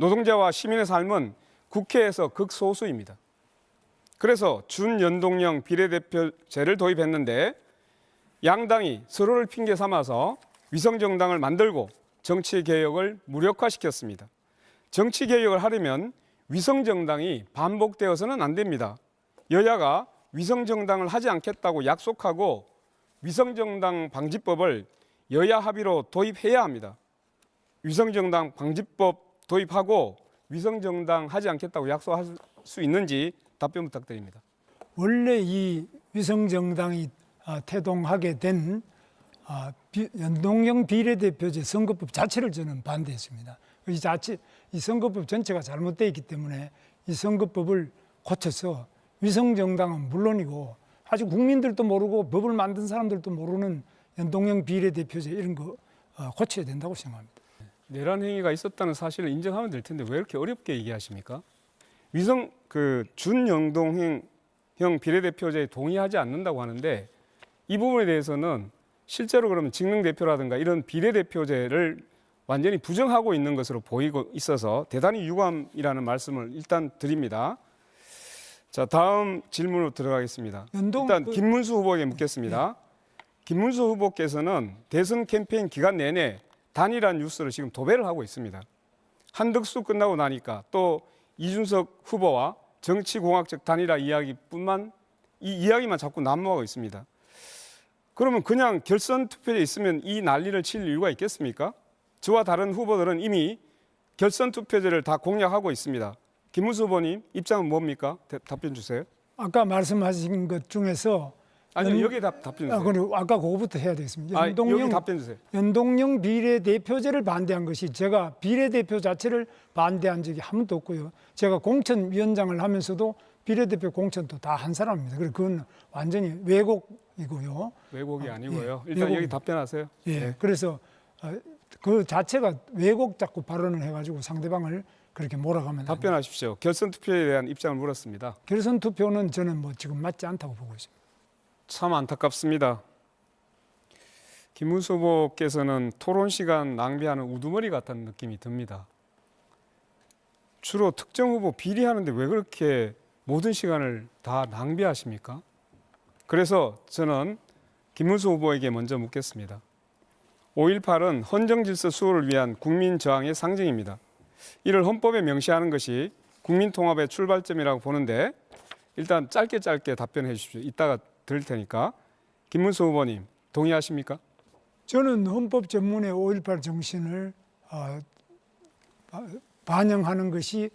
노동자와 시민의 삶은 국회에서 극소수입니다. 그래서 준연동형 비례대표제를 도입했는데 양당이 서로를 핑계 삼아서 위성정당을 만들고 정치개혁을 무력화시켰습니다. 정치개혁을 하려면 위성정당이 반복되어서는 안 됩니다. 여야가 위성정당을 하지 않겠다고 약속하고 위성정당 방지법을 여야 합의로 도입해야 합니다. 위성정당 방지법 도입하고 위성정당 하지 않겠다고 약속할 수 있는지 답변 부탁드립니다. 원래 이 위성정당이 태동하게 된 연동형 비례대표제 선거법 자체를 저는 반대했습니다. 이 선거법 전체가 잘못되어 있기 때문에 이 선거법을 고쳐서 위성정당은 물론이고 아직 국민들도 모르고 법을 만든 사람들도 모르는 연동형 비례대표제 이런 거 고쳐야 된다고 생각합니다. 내란 행위가 있었다는 사실을 인정하면 될 텐데 왜 이렇게 어렵게 얘기하십니까? 준연동형 비례대표제에 동의하지 않는다고 하는데 이 부분에 대해서는 실제로 그러면 직능대표라든가 이런 비례대표제를 완전히 부정하고 있는 것으로 보이고 있어서 대단히 유감이라는 말씀을 일단 드립니다. 자, 다음 질문으로 들어가겠습니다. 일단 김문수 후보에게 묻겠습니다. 김문수 후보께서는 대선 캠페인 기간 내내 단일화 뉴스를 지금 도배를 하고 있습니다. 한덕수 끝나고 나니까 또 이준석 후보와 정치공학적 단일화 이야기만 자꾸 난무하고 있습니다. 그러면 그냥 결선 투표에 있으면 이 난리를 칠 이유가 있겠습니까? 저와 다른 후보들은 이미 결선 투표제를 다 공략하고 있습니다. 김문수 후보님 입장은 뭡니까? 답변 주세요. 아까 말씀하신 것 중에서 아니요, 여기 답변 주세요. 그리고 아까 그거부터 해야 되겠습니다. 여기 답변 주세요. 연동형 비례대표제를 반대한 것이 제가 비례대표 자체를 반대한 적이 한 번도 없고요. 제가 공천위원장을 하면서도 비례대표 공천도 다 한 사람입니다. 그래서 그건 완전히 왜곡이고요. 왜곡이 아니고요. 일단 여기 답변하세요. 네. 그래서 그 자체가 왜곡 자꾸 발언을 해가지고 상대방을 그렇게 몰아가면 답변하십시오. 결선 투표에 대한 입장을 물었습니다. 결선 투표는 저는 지금 맞지 않다고 보고 있습니다. 참 안타깝습니다. 김문수 후보께서는 토론 시간 낭비하는 우두머리 같다는 느낌이 듭니다. 주로 특정 후보 비리하는데 왜 그렇게 모든 시간을 다 낭비하십니까? 그래서 저는 김문수 후보에게 먼저 묻겠습니다. 5.18은 헌정질서 수호를 위한 국민 저항의 상징입니다. 이를 헌법에 명시하는 것이 국민통합의 출발점이라고 보는데 일단 짧게 답변해 주십시오. 이따가 드릴 테니까. 김문수 후보님 동의하십니까? 저는 헌법 전문의 5.18 정신을 반영하는 것이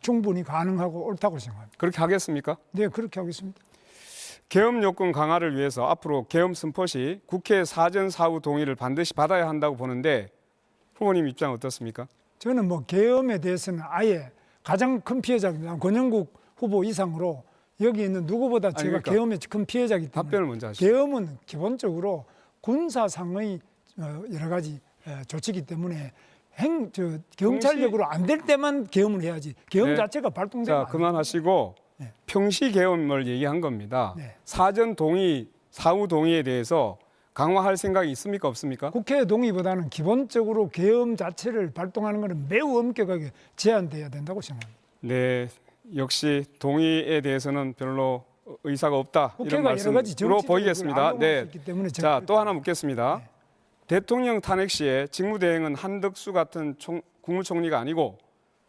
충분히 가능하고 옳다고 생각합니다. 그렇게 하겠습니까? 네, 그렇게 하겠습니다. 계엄 요건 강화를 위해서 앞으로 계엄 선포 시 국회 사전 사후 동의를 반드시 받아야 한다고 보는데 후보님 입장 어떻습니까? 저는 계엄에 대해서는 아예 가장 큰 피해자입니다. 권영국 후보 이상으로 여기 있는 누구보다 제가 그러니까 계엄의 큰 피해자이기 때문에 답변을 먼저 하시죠. 계엄은 기본적으로 군사상의 여러 가지 조치이기 때문에 경찰력으로 안 될 때만 계엄을 해야지 계엄 자체가 발동되면 자, 그만하시고 평시 계엄을 얘기한 겁니다. 네. 사전 동의, 사후 동의에 대해서 강화할 생각이 있습니까? 없습니까? 국회 동의보다는 기본적으로 계엄 자체를 발동하는 것은 매우 엄격하게 제한돼야 된다고 생각합니다. 네, 역시 동의에 대해서는 별로 의사가 없다 이런 말씀으로 보이겠습니다. 네, 자, 또 하나 묻겠습니다. 네. 대통령 탄핵 시에 직무대행은 한덕수 같은 국무총리가 아니고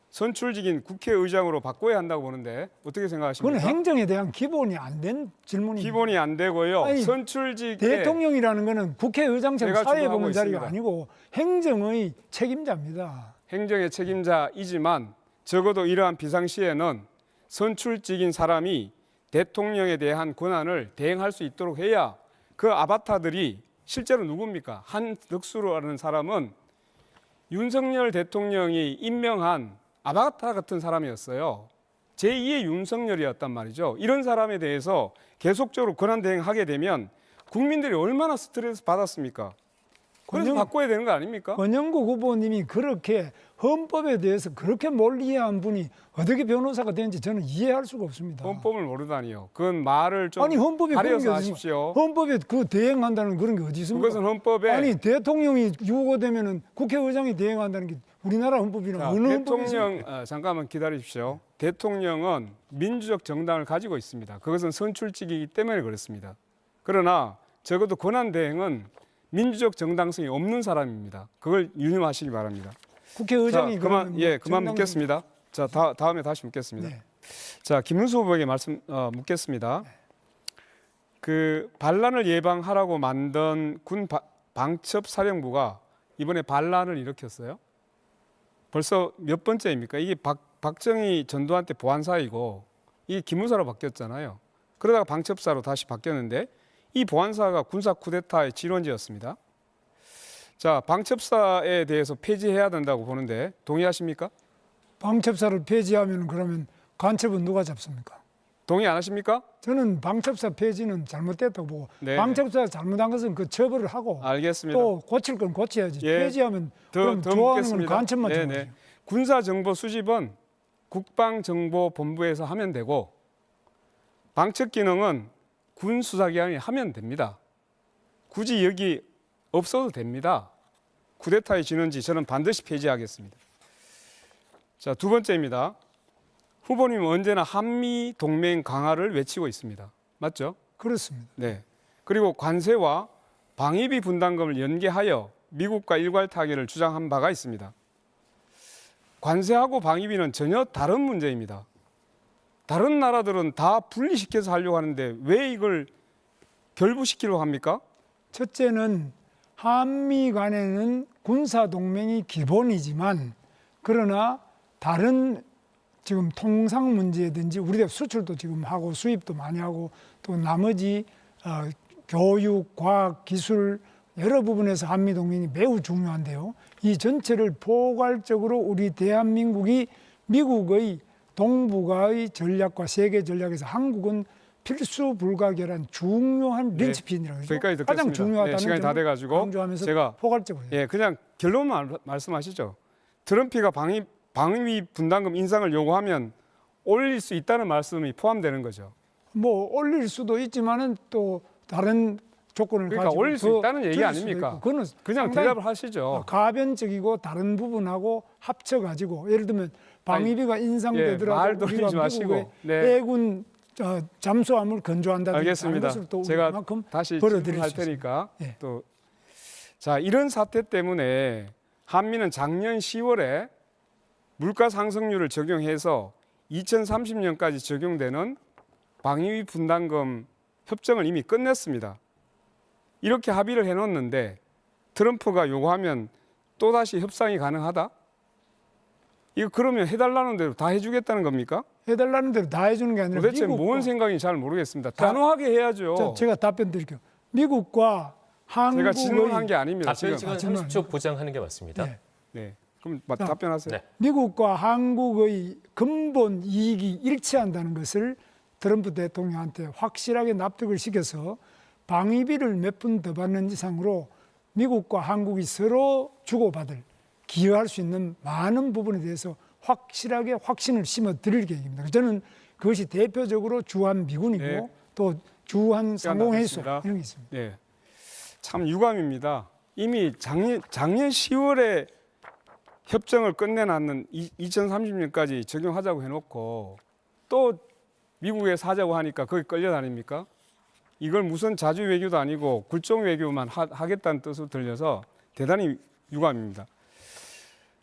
선출직인 국회의장으로 바꿔야 한다고 보는데 어떻게 생각하십니까? 그건 행정에 대한 기본이 안 된 질문입니다. 기본이 안 되고요. 아니, 선출직에 대통령이라는 것은 국회의장처럼 사회에 보는 자리가 있습니다. 아니고 행정의 책임자입니다. 행정의 책임자이지만 적어도 이러한 비상시에는 선출직인 사람이 대통령에 대한 권한을 대행할 수 있도록 해야 그 아바타들이 실제로 누굽니까? 한덕수라는 사람은 윤석열 대통령이 임명한 아바타 같은 사람이었어요. 제2의 윤석열이었단 말이죠. 이런 사람에 대해서 계속적으로 권한 대행하게 되면 국민들이 얼마나 스트레스 받았습니까? 그래서 바꿔야 되는 거 아닙니까? 권영국 후보님이 그렇게 헌법에 대해서 그렇게 멀리 이해한 분이 어떻게 변호사가 되는지 저는 이해할 수가 없습니다. 헌법을 모르다니요. 그건 말을 좀 아니 헌법에 가려서 하십시오. 헌법에 그 대행한다는 그런 게 어디 있습니까? 그것은 헌법에 아니 대통령이 유고되면은 국회의장이 대행한다는 게 우리나라 헌법이나 자, 어느 헌법이 대통령 잠깐만 기다리십시오. 대통령은 민주적 정당을 가지고 있습니다. 그것은 선출직이기 때문에 그렇습니다. 그러나 적어도 권한 대행은 민주적 정당성이 없는 사람입니다. 그걸 유념하시기 바랍니다. 국회의장이 자, 그만 그러면 그만 정당- 묻겠습니다. 자, 다음에 다시 묻겠습니다. 네. 자, 김문수 후보에게 묻겠습니다. 그 반란을 예방하라고 만든 군 방첩 사령부가 이번에 반란을 일으켰어요. 벌써 몇 번째입니까? 이게 박정희 전두환 때 보안사이고 이게 기무사로 바뀌었잖아요. 그러다가 방첩사로 다시 바뀌었는데 이 보안사가 군사 쿠데타의 진원지였습니다. 자, 방첩사에 대해서 폐지해야 된다고 보는데 동의하십니까? 방첩사를 폐지하면 그러면 간첩은 누가 잡습니까? 동의 안 하십니까? 저는 방첩사 폐지는 잘못됐다고 보고 네. 방첩사가 잘못한 것은 그 처벌을 하고 알겠습니다. 또 고칠 건 고쳐야지. 예. 폐지하면 더 그럼 좋아하는 건 묻겠습니다. 간첩만 네네. 좋아하죠. 군사 정보 수집은 국방정보본부에서 하면 되고 방첩 기능은 군 수사기관이 하면 됩니다. 굳이 여기 없어도 됩니다. 쿠데타의 진원지 저는 반드시 폐지하겠습니다. 자, 두 번째입니다. 후보님은 언제나 한미 동맹 강화를 외치고 있습니다. 맞죠? 그렇습니다. 네. 그리고 관세와 방위비 분담금을 연계하여 미국과 일괄 타결을 주장한 바가 있습니다. 관세하고 방위비는 전혀 다른 문제입니다. 다른 나라들은 다 분리시켜서 하려고 하는데 왜 이걸 결부시키려고 합니까? 첫째는 한미 간에는 군사 동맹이 기본이지만 그러나 다른 지금 통상 문제든지 우리가 수출도 지금 하고 수입도 많이 하고 또 나머지 교육, 과학, 기술 여러 부분에서 한미 동맹이 매우 중요한데요. 이 전체를 포괄적으로 우리 대한민국이 미국의 동북아의 전략과 세계 전략에서 한국은 필수 불가결한 중요한 네, 린치핀이라고 하죠. 거기까지 가장 듣겠습니다. 중요하다는 네, 시간이 다 점을 돼가지고 강조하면서 제가 포괄적으로 해요. 예, 그냥 결론만 말씀하시죠. 트럼프가 방위비 분담금 인상을 요구하면 올릴 수 있다는 말씀이 포함되는 거죠. 뭐 올릴 수도 있지만은 또 다른 조건을 그러니까 가지고 올릴 수 더 있다는 얘기 줄일 아닙니까? 수도 있고. 그거는 그냥 상당히 대답을 하시죠. 가변적이고 다른 부분하고 합쳐가지고 예를 들면 방위비가 인상되더라도 말 돌리지 우리가 마시고. 미국의 네. 해군 잠수함을 건조한다든지 알겠습니다. 다른 것을 또 제가 그만큼 다시 벌어들일 질문할 수 있습니다. 테니까 예. 또 자, 이런 사태 때문에 한미는 작년 10월에 물가 상승률을 적용해서 2030년까지 적용되는 방위비 분담금 협정을 이미 끝냈습니다. 이렇게 합의를 해놓았는데 트럼프가 요구하면 또다시 협상이 가능하다? 이거 그러면 해달라는 대로 다 해주겠다는 겁니까? 해달라는 대로 다 해주는 게 아니라 도대체 미국과, 뭔 생각인지 잘 모르겠습니다. 단호하게 해야죠. 제가 답변 드릴게요. 미국과 제가 한국의 질문한 게 아닙니다. 답변 지금. 시간 30초 보장하는 게 맞습니다. 네. 네. 그럼 답변하세요. 네. 미국과 한국의 근본 이익이 일치한다는 것을 트럼프 대통령한테 확실하게 납득을 시켜서 방위비를 몇 푼 더 받는 이상으로 미국과 한국이 서로 주고받을 기여할 수 있는 많은 부분에 대해서 확실하게 확신을 심어 드릴 계획입니다. 저는 그것이 대표적으로 주한 미군이고 네. 또 주한 시간 상공회의소 남았습니다. 이런 게 있습니다. 네. 참 유감입니다. 이미 작년 10월에 협정을 끝내놨는 2030년까지 적용하자고 해놓고 또 미국에 사자고 하니까 거기 끌려다닙니까? 이걸 무슨 자주 외교도 아니고 굴종 외교만 하겠다는 뜻으로 들려서 대단히 유감입니다.